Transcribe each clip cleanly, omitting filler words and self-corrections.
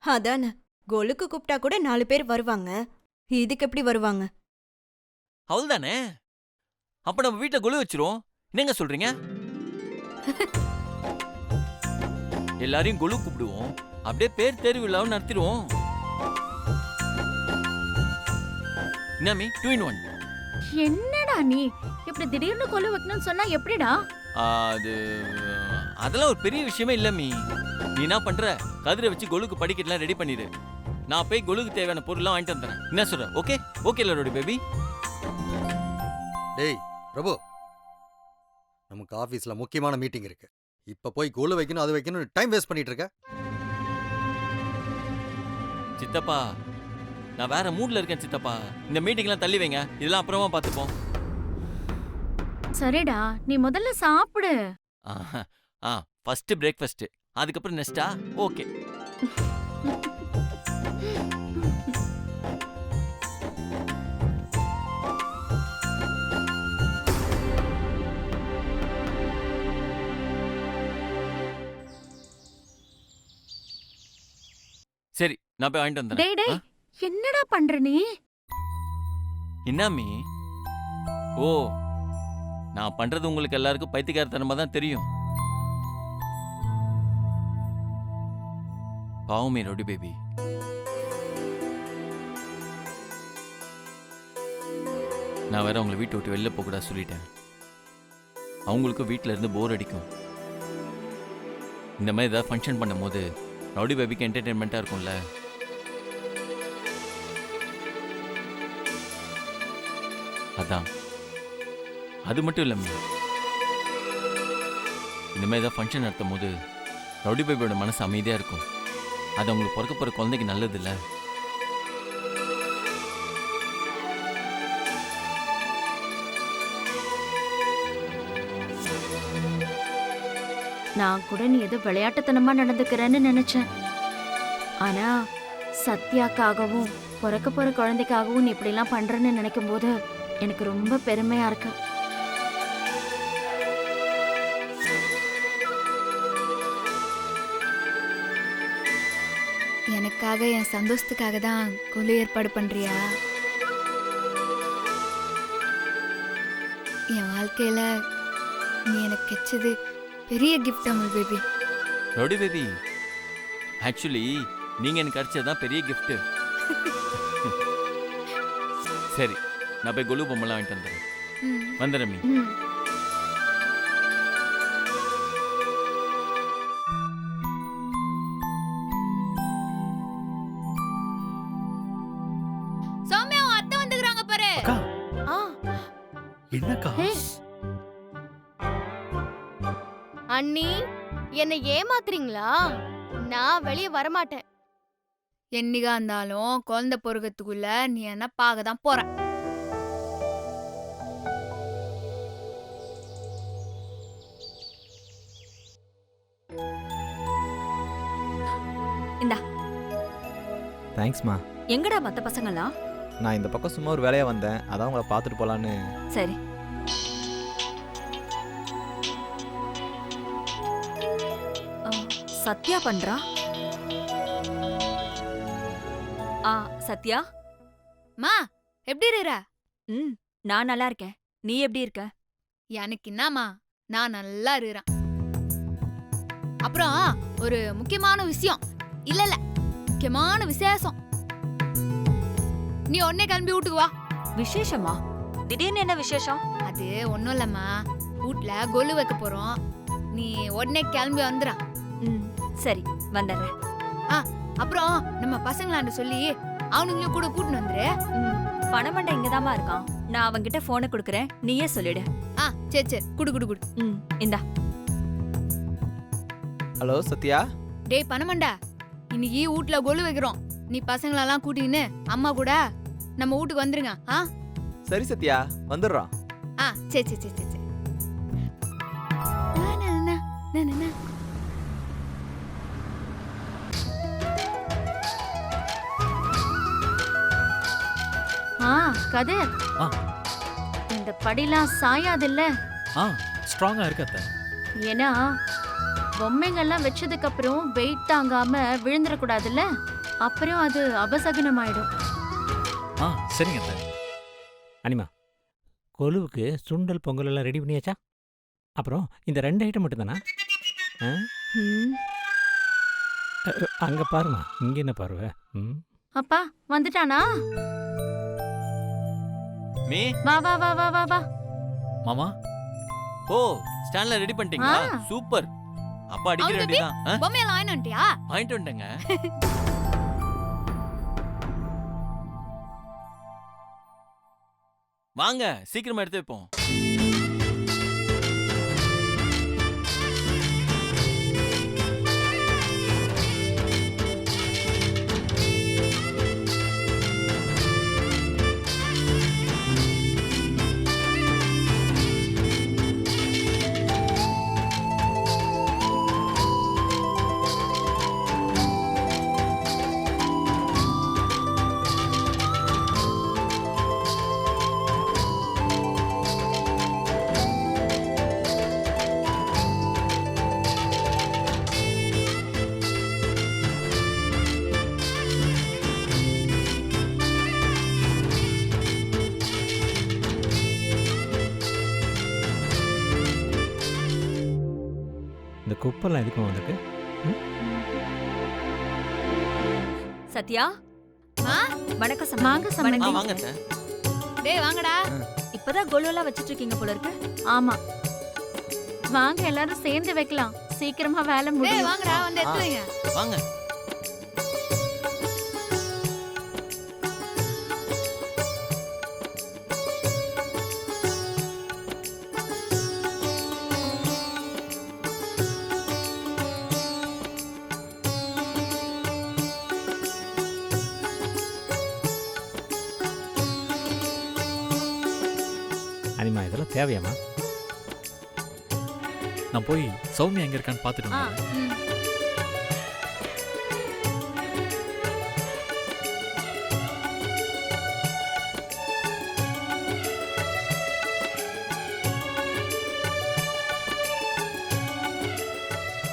அதானே, கொலுக்கு கூப்பிட்டா கூட 4 பேர் வருவாங்க. இதுக்கு எப்படி வருவாங்க? அவ்வளவுதானே. அப்ப நம்ம வீட்டுல கொலு வச்சிருவோம். என்னங்க சொல்றீங்க? எல்லாரையும் கொலு கூப்பிடுவோம். அப்படியே பேர் தேர்வு இல்லாம நடத்திடுவோம். என்னமி 2 in 1. என்னடா நீ இப்படி திடீர்னு கொலு வைக்கணும்னு சொன்னா எப்படிடா? அது அதெல்லாம் ஒரு பெரிய விஷயமே இல்ல மீ. நீ என்ன பண்ற? கதிரை வச்சு கொலுக்கு படிக்கட்டெல்லாம் ரெடி பண்ணிடு. நான் போய் கொலுக்கு தேவையான பொருள்லாம் வாங்கிட்டு வந்துறேன். என்ன சொல்ற? ஓகே ஓகே லரோடி பேபி. டேய் பிரபு, நமக்கு ஆபீஸ்ல முக்கியமான மீட்டிங் இருக்கு. இப்ப போய் கொலு வைக்கணும் அது வைக்கணும் டைம் வேஸ்ட் பண்ணிட்டு இருக்க. சித்தப்பா, நான் வேற மூட்ல இருக்கேன் சித்தப்பா. இந்த மீட்டிங்லாம் தள்ளி வைங்க. இதெல்லாம் அப்புறமா பார்த்துப்போம். சரிடா, நீ முதல்ல சாப்பிடு. ஃபர்ஸ்ட் பிரேக்ஃபாஸ்ட், அதுக்கப்புறம் நெக்ஸ்டா? ஓகே. சரி, நான் போய் வாங்கிட்டு டேய் டேய், வந்துறேன். என்னடா பண்ற நீ? என்னமி? ஓ, நான் பண்றது உங்களுக்கு எல்லாருக்கும் பைத்தியக்காரத்தனமா தான் தெரியும். பாவமே ரொடி பேபி. நான் வேற உங்களை வீட்டை விட்டு வெளில போகக்கூடாது சொல்லிட்டேன். அவங்களுக்கும் வீட்டில் இருந்து போர் அடிக்கும். இந்த மாதிரி ஏதாவது ஃபங்க்ஷன் பண்ணும் போது ரவுடி பேபிக்கு என்டர்டெயின்மெண்ட்டாக இருக்கும்ல. அதான். அது மட்டும் இல்லை, இந்த மாதிரி ஏதாவது ஃபங்க்ஷன் நடத்தும் போது ரவுடி பேபியோட மனசு அமைதியாக இருக்கும். அது அவங்களுக்கு பிறக்க போகிற குழந்தைக்கு நல்லது இல்லை. நான் கூட நீ ஏதோ விளையாட்டுத்தனமா நடந்துக்கிறேன்னு நினைச்சேன். ஆனா சத்யாக்காகவும் பிறக்க போற குழந்தைக்காகவும் நீ இப்படி எல்லாம் பண்றேன்னு நினைக்கும் போது எனக்கு ரொம்ப பெருமையா இருக்கு. எனக்காக என் சந்தோஷத்துக்காக தான் கொலு ஏற்பாடு பண்றியா? என் வாழ்க்கையில நீ எனக்கு கிடைச்சது பெரிய gift Amul baby. Rowdy baby, actually நீங்க எனக்கு கிடைச்சதுதான் பெரிய கிஃப்ட். சரி, நான் போய் கொலு பொம்மைலாம் வாங்கிட்டு வந்துடுறேன். வந்துடுறேன் மீ. சௌமியா, உன் அத்தை வந்துக்கறாங்க பாரு. அக்கா, ஆ, என்னக்கா? அண்ணி, என்னை ஏமாத்துறீங்களா? நான் வெளியே வரமாட்டேன். என்னைக்கா இருந்தாலும் குழந்தை பொறுக்கிறதுக்குள்ள நீ என்ன பார்க்க தான் போற. இந்தா. தேங்க்ஸ்மா. எங்கடா மத்த பசங்களாம்? நான் இந்த பக்கம் சும்மா ஒரு வேலையா வந்தேன். அதான் உங்களை பார்த்துட்டு போலான்னு. சரி. சத்யா பண்றா? சத்யா, மா, எப்படி இருற? நான் நல்லா இருக்கேன். நீ எப்படி இருக்க? எனக்கு என்னம்மா, நான் நல்லா இருக்கிறேன். அப்புறம் ஒரு முக்கியமான விஷயம். இல்ல இல்ல, முக்கியமான விசேஷம். நீ உடனே கிளம்பி வீட்டுக்கு வா. விசேஷமா? திடீர்னு என்ன விசேஷம்? அது ஒன்றும் இல்லம்மா, வீட்ல கொலு வைக்க போறோம். நீ உடனே கிளம்பி வந்துடா. சரி, வந்துடுறேன். அப்புறம் நம்ம பசங்களாண்ட சொல்லி அவனுங்களையும் கூட கூட்டின்னு வந்துரு. பணமண்டை இங்கதாமா இருக்கான். நான் அவன்கிட்ட போனை கொடுக்குறேன், நீயே சொல்லிடு. சரி சரி, குடு குடு குடு. இந்தா. ஹலோ சத்யா. டேய் பணமண்டா, இன்னைக்கு வீட்ல கொலு வைக்கிறோம். நீ பசங்களெல்லாம் கூட்டின்னு அம்மா கூட நம்ம வீட்டுக்கு வந்துருங்க. சரி சத்யா, வந்துடுறோம். சரி சரி சரி சரி. கதிர், ஆ. இந்த படிலாம் சாயாதில்ல? ஸ்ட்ராங்கா இருக்கு அத்தை. ஏன்னா பொம்மைங்கள்லாம் வச்சதுக்கு அப்புறம் வெயிட் தாங்காம விழுந்துடக்கூடாதுல்ல, அப்புறம் அது அபசகுனமாயிடும். ஆ சரிங்க அத்தை. அனிமா, கொலுவுக்கு சுண்டல் பொங்கல் எல்லாம் ரெடி பண்ணியாச்சா? அப்புறம் இந்த 2 ஐட்டம் மட்டும்தானா? ம், அங்கே பாருமா, இங்கே என்ன பாருவ? ம். அப்பா வந்துட்டானா? மீ வா வா வா வா வா வா. மாமா, ஓ ஸ்டாண்ட்ல ரெடி பண்ணிட்டீங்களா? ஆ. சூப்பர். அப்பா அடிக்கிற அவங்க வேண்டியதான். பொம்மையெல்லாம் வாங்கிட்டு வந்துட்டியா? வாங்கிட்டு வந்துட்டேங்க. வாங்க சீக்கிரமா எடுத்து வைப்போம். இந்த குப்பெல்லாம் எதுக்கும் வந்திருக்கு? சத்யா ஆ? வணக்கம் சம்பந்தி. வாங்க சம்பந்தி. வாங்க அத்தை. டேய் வாங்கடா. இப்பதான் கொலுவெல்லாம் வச்சிட்டு இருக்கீங்க போல இருக்கு. ஆமா, வாங்க எல்லாரும் சேர்ந்து வைக்கலாம், சீக்கிரமா வேலை டேய் முடியும். வாங்கடா, வந்து எடுத்து வைங்க. வாங்க. அனிமா, இதெல்லாம் தேவையாம்மா? நான் போய் சௌமியா எங்க இருக்கான்னு பார்த்துட்டு ஆ, வந்துடுறேன். ம்.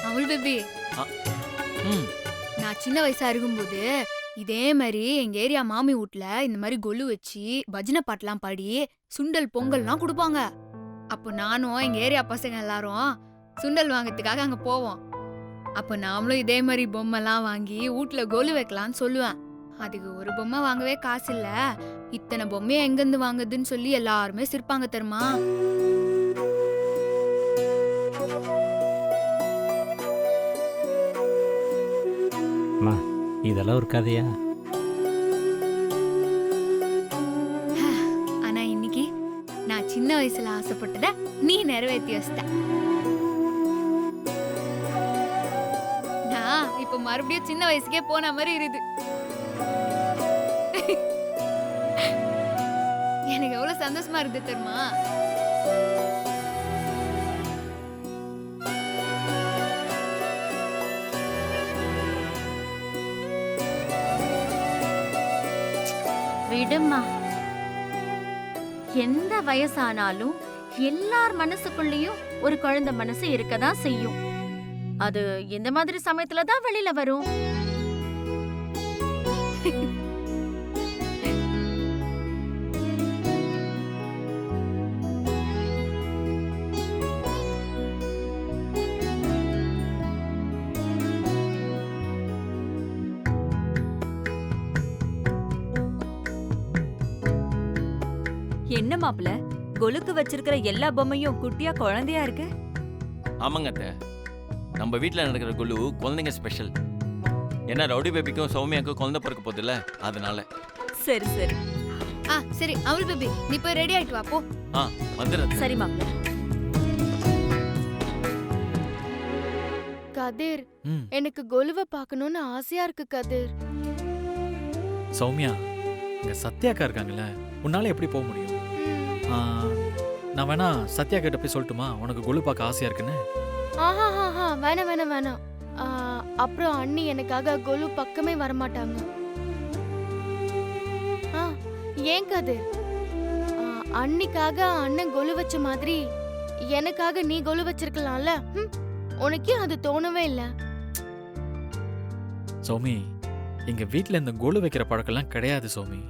அமுல் பேபி, ம். நான் சின்ன வயசா இருக்கும்போது இதே மாதிரி எங்க ஏரியா மாமி வீட்ல இந்த மாதிரி கொலு வச்சு பஜனை பாட்டுலாம் பாடி சுண்டல் பொங்கல்லாம் கொடுப்பாங்க. அப்போ நானும் எங்க ஏரியா பசங்க எல்லாரும் சுண்டல் வாங்கறதுக்காக அங்க போவோம். அப்போ நாமளும் இதே மாதிரி பொம்மைலாம் வாங்கி வீட்ல கொலு வைக்கலாம்னு சொல்லுவேன். அதுக்கு ஒரு பொம்மை வாங்கவே காசு இல்ல, இத்தனை பொம்மையை எங்கிருந்து வாங்குதுன்னு சொல்லி எல்லாருமே சிரிப்பாங்க தெரியுமா? அம்மா, இதெல்லாம் ஒரு கதையா? ஆனா இன்னைக்கு நான் சின்ன வயசுல ஆசைப்பட்டத நீ நிறைவேற்றி வச்சிட்ட. நான் இப்ப மறுபடியும் சின்ன வயசுக்கே போன மாதிரி இருக்குது. எனக்கு எவ்வளவு சந்தோஷமா இருக்கு தெரியுமா? விடுமா, எந்த வயசானாலும் எல்லார் மனசுக்குள்ளேயும் ஒரு குழந்தை மனசு இருக்கதான் செய்யும். அது இந்த மாதிரி சமயத்துல தான் வெளியில வரும். என்ன மாப்பிள, கொலுக்கு வச்சிருக்கிற எல்லா பொம்மையும் குட்டியா குழந்தையா இருக்கு. ஆமாங்க அத்தை. நம்ம வீட்டில் நடக்கிற குழு குழந்தைங்க ஸ்பெஷல். ஏன்னா ரவுடி பேபிக்கும் சௌமியாக்கும் குழந்தை பிறக்க போதில்ல, அதனால. சரி சரி சரி அமுல் பேபி, நீ போய் ரெடி ஆயிட்டு வா போ. வந்துடுறேன். சரி மாப்பிள. கதிர், ம். எனக்கு கொலுவை பார்க்கணும்னு ஆசையா இருக்கு கதிர். சௌமியா, இங்க சத்யாக்கா இருக்காங்கல்ல, உன்னால எப்படி போக முடியும்? ம். ஆ, நான் வேணா சத்யா கிட்ட போய் சொல்லட்டுமா உனக்கு கொலு பார்க்க ஆசையா இருக்குன்னு? ஆஹா வேணாம் வேணாம் வேணாம். அப்புறம் அண்ணி எனக்காக கொலு பக்கமே வரமாட்டாங்க. ஏன் கதிர், அன்னிக்காக அண்ணன் கொலு வச்ச மாதிரி எனக்காக நீ கொலு வச்சிருக்கலாம்ல. உனக்கே அது தோணவே இல்ல? சௌமி, எங்க வீட்ல இந்த கொலு வைக்கிற பழக்கம்லாம் கிடையாது சௌமி.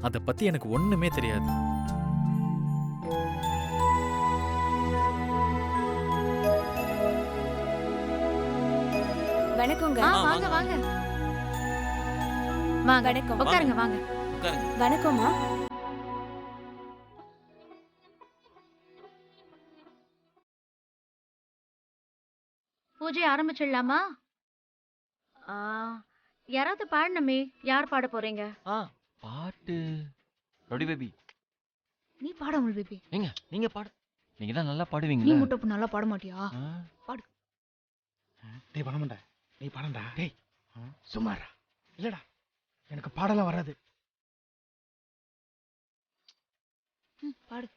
அதை பத்தி எனக்கு ஒண்ணுமே தெரியாது. வணக்கங்க. வாங்க வாங்க வாங்க வணக்கம். உட்காருங்க வாங்க. உட்காருங்க. வணக்கம்மா. பூஜை ஆரம்பிச்சிடலாமா? ஆ, யாராவது பாடணுமே. யார் பாட போறீங்க? பாட்டு ரவுடி பேபி. நீ பாட அமுல் பேபி. ஏங்க நீங்க பாடு. நீங்க தான் நல்லா நீ பாடுவீங்களா? மட்டும் இப்ப நல்லா பாட மாட்டியா? டேய் பண்ணமாட்டா, நீ பாடண்டா. டேய் சும்மாடா. இல்லடா, எனக்கு பாடலாம் வராது. பாடு.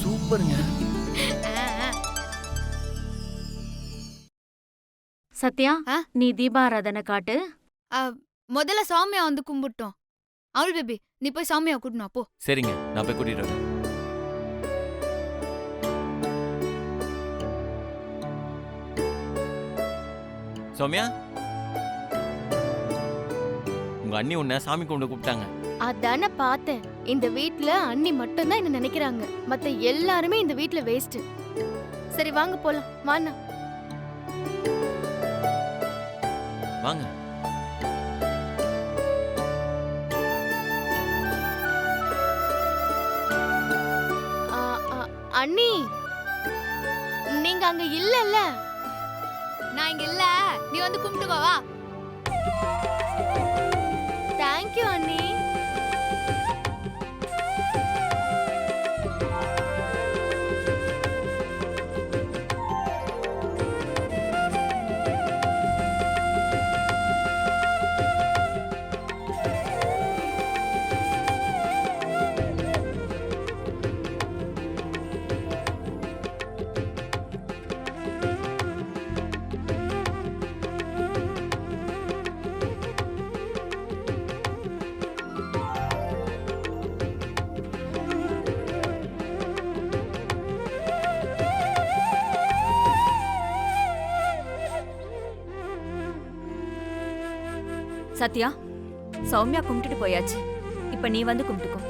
சூப்பருங்க. சத்யா, ஆ? நீ தீபாராதனை காட்டு. முதல்ல சௌமியா வந்து கும்பிட்டோம். அமுல் பேபி நீ போய் சௌமியா கூட்டணும் அப்போ. சரிங்க, நான் போய் கூட்டிட்டு வரேன். சௌமியா, உங்க அண்ணி உன்னை சாமி கும்பிட்டு கூப்பிட்டாங்க. அதானே பார்த்தேன். இந்த வீட்ல அண்ணி மட்டும்தான் என்ன நினைக்கிறாங்க. மத்த எல்லாருமே இந்த வீட்ல வேஸ்ட். சரி வாங்க போலாம். வாண்ணா. வாங்க. ஆ, ஆ, அண்ணி நீங்க அங்க இல்லல்ல? நான் இங்க இல்ல, நீ வந்து கும்பிட்டுக்கோ வா. தேங்க்யூ அண்ணி. சத்யா, சௌமியா கும்பிட்டுட்டு போயாச்சு. இப்ப நீ வந்து கும்பிட்டுக்கோ.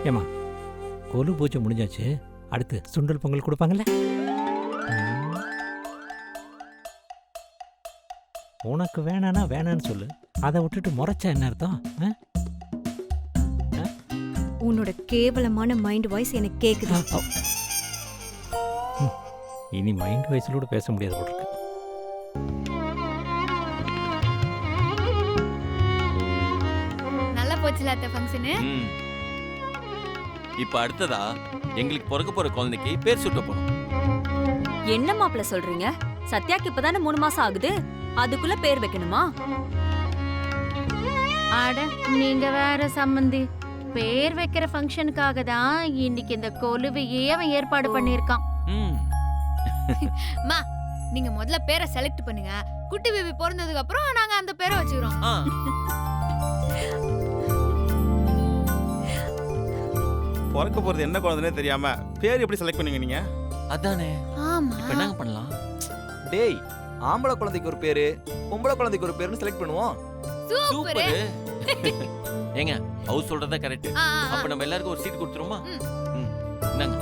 ஏமா, கொலு பூஜை முடிஞ்சாச்சு. அடுத்து சுண்டல் பொங்கல் கொடுப்பாங்கல்ல? உனக்கு வேணானா வேணான்னு சொல்லு. அதை விட்டுட்டு முறைச்சா என்ன அர்த்தம்? உன்னோட கேவலமான மைண்ட் வாய்ஸ் எனக்கு கேக்குது. இனி மைண்ட் வாய்ஸ்லோட பேச முடியாது போல இருக்கு. நல்லா போச்சுல அத்தை ஃபங்க்ஷனு. இப்ப அடுத்ததா எங்களுக்கு பிறக்க போற குழந்தைக்கு பேர் சுட்ட போறோம். என்ன மாப்பிள்ள சொல்றீங்க? சத்யாக்கு இப்பதானே 3 மாசம் ஆகுது. அதுக்குள்ள பேர் வைக்கணுமா? அட நீங்க வேற சம்மந்தி. பேர் வைக்கிற ஃபங்க்ஷனுக்காக தான் இன்னைக்கு இந்த கொலுவையே அவன் ஏற்பாடு பண்ணியிருக்கான். ம் அம்மா நீங்க முதல்ல பேரை செலக்ட் பண்ணுங்க. குட்டி பேபி பிறந்ததுக்கு அப்புறம் நாங்க அந்த பேரை வச்சுக்கிறோம். ஆ பிறக்க போறது என்ன குழந்தைனே தெரியாம பேர் எப்படி செலக்ட் பண்ணீங்க நீங்க? அதானே. ஆமா. இப்ப என்னங்க பண்ணலாம்? டேய், ஆம்பளை குழந்தைக்கு ஒரு பேரு, பொம்பளை குழந்தைக்கு ஒரு பேருன்னு செலக்ட் பண்ணுவோம். சூப்பர். ஏங்க அவர் சொல்றதா கரெக்ட். அப்ப நம்ம எல்லாருக்கும் ஒரு சீட் கொடுத்துருமா? ம் இந்தாங்க.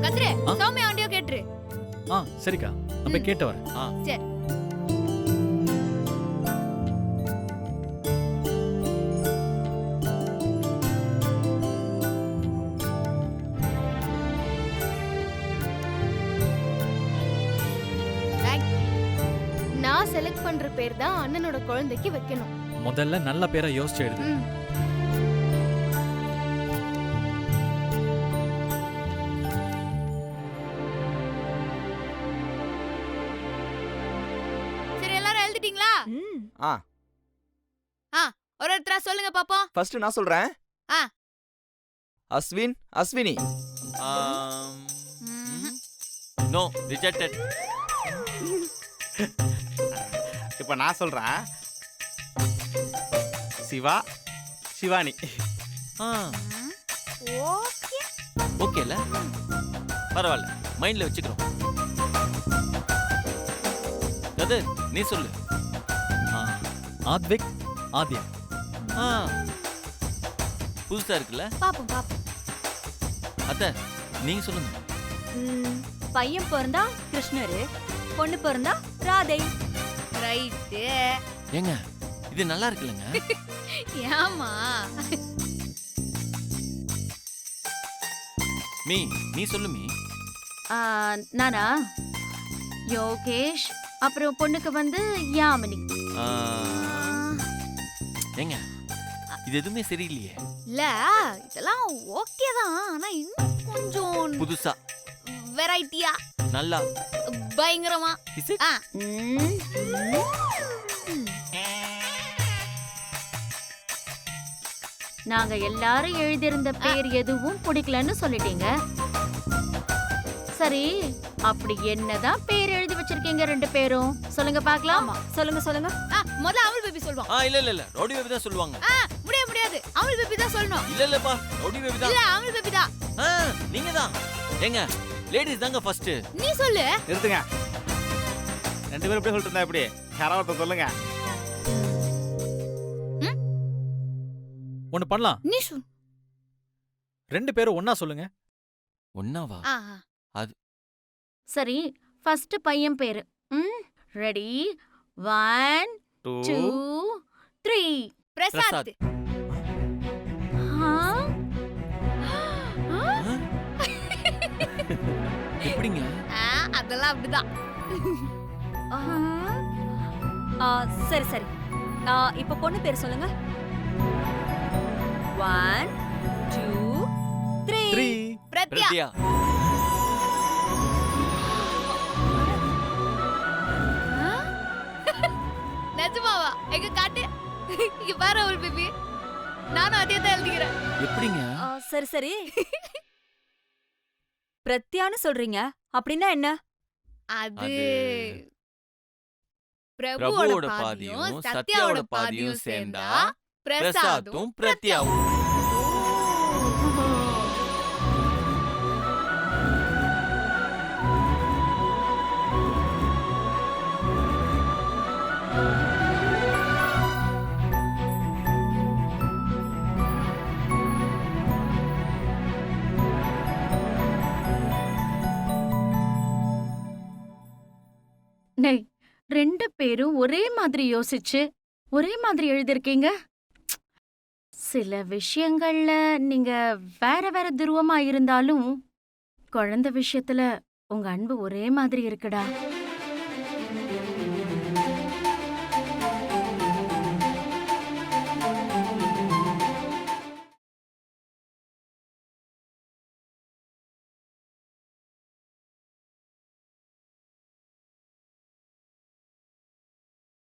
கத்ரே சௌமியா ஆண்டியோ கேட்ரு. ஆ சரிக்கா, நான் போய் கேட்டு வரேன். சரி. நான் செலக்ட் பண்ற பேர் தான் அண்ணனோட குழந்தைக்கு வைக்கணும். முதல்ல நல்ல பேரை யோசிச்சு எழுது. ம். சரி எல்லாரும் எழுதிட்டீங்களா? ம் ஆ, ஒரு ஒருத்தரா சொல்லுங்க பாப்போம். ஃபர்ஸ்ட் நான் சொல்றேன். ஆ. அஸ்வின், அஸ்வினி. No rejected. இப்ப நான் சொல்றேன். சிவா, சிவானி. ஓகே. ஓகேல? பரவாயில்ல, மைண்ட்ல வச்சுக்கிறோம். கதிர் நீ சொல்லு. ஆத்விக், ஆத்யா. புதுசா இருக்குல்ல? பாப்போம் பாப்போம். அத்தை நீங்க சொல்லுங்க. பையன் பிறந்தா கிருஷ்ணரு, பொண்ணு பிறந்தா ராதை. ரைட். ஏங்க இது நல்லா இருக்குல்லங்க? ஏமா? மீ நீ சொல்லு மீ. நானா? யோகேஷ், அப்புறம் பொண்ணுக்கு வந்து யாமினி. ஏங்க இது எதுவுமே சரியில்லையே. இல்ல இதெல்லாம் ஓகே தான். ஆனா இன்னும் கொஞ்சம் புதுசா வெரைட்டியா நல்லா பயங்கரமா. Is it? நாங்க எல்லாரும் எழுதியிருந்த பேர் எதுவும் பிடிக்கலன்னு சொல்லிட்டீங்க. சரி, அப்படி என்னதான் பேர் எழுதி வச்சிருக்கீங்க ரெண்டு பேரும்? சொல்லுங்க பார்க்கலாம். சொல்லுங்க சொல்லுங்க. முதல்ல அமுல் பேபி சொல்லுவோம். இல்ல ரவுடி பேபி தான் சொல்லுவாங்க. முடியாது அமுல் பேபி தான் சொல்லணும். இல்லப்பா ரவுடி பேபி தான். இல்ல அமுல் பேபி தான். நீங்க தான். ஏங்க லேடிஸ் தாங்க ஃபர்ஸ்ட். நீ சொல்லு. நிறுத்துங்க. ரெண்டு பேரும் எப்படி சொல்லிட்டு இருந்தா எப்படி? யாராவது ஒருத்தர் சொல்லுங்க. ஒன்னு பண்ணலாம். நீ சொல்லு. ரெண்டு பேரும் ஒண்ணா சொல்லுங்க. ஒண்ணாவா? அது சரி, ஃபர்ஸ்ட் பையன் பேரு. ரெடி? 1 2 3. பிரசாத். எப்படிங்க? அதெல்லாம் அப்படிதான். சரி சரி. இப்ப பொண்ணு பேர் சொல்லுங்க. 1 2 3. பிரத்யா. பிரத்யா. நிஜமாவா? எங்க காட்டு. இங்க பாரு அமுல் பேபி. நானும் அதே தான் எழுதிக்கிறேன். எப்படிங்க? சரி சரி. பிரத்யான்னு சொல்றீங்க, அப்படின்னா என்ன? அது பிரபுவோட பிரபுவோட பாதியும் பாதியும் சத்யாவோட பாதியும் சேர்ந்தா பிரசாத்தும் பிரத்யாவும். டேய், ரெண்டு பேரும் ஒரே மாதிரி யோசிச்சு ஒரே மாதிரி எழுதிருக்கீங்க. சில விஷயங்கள்ல நீங்க வேற வேற துருவமா இருந்தாலும் குழந்தை விஷயத்துல உங்க அன்பு ஒரே மாதிரி இருக்குடா.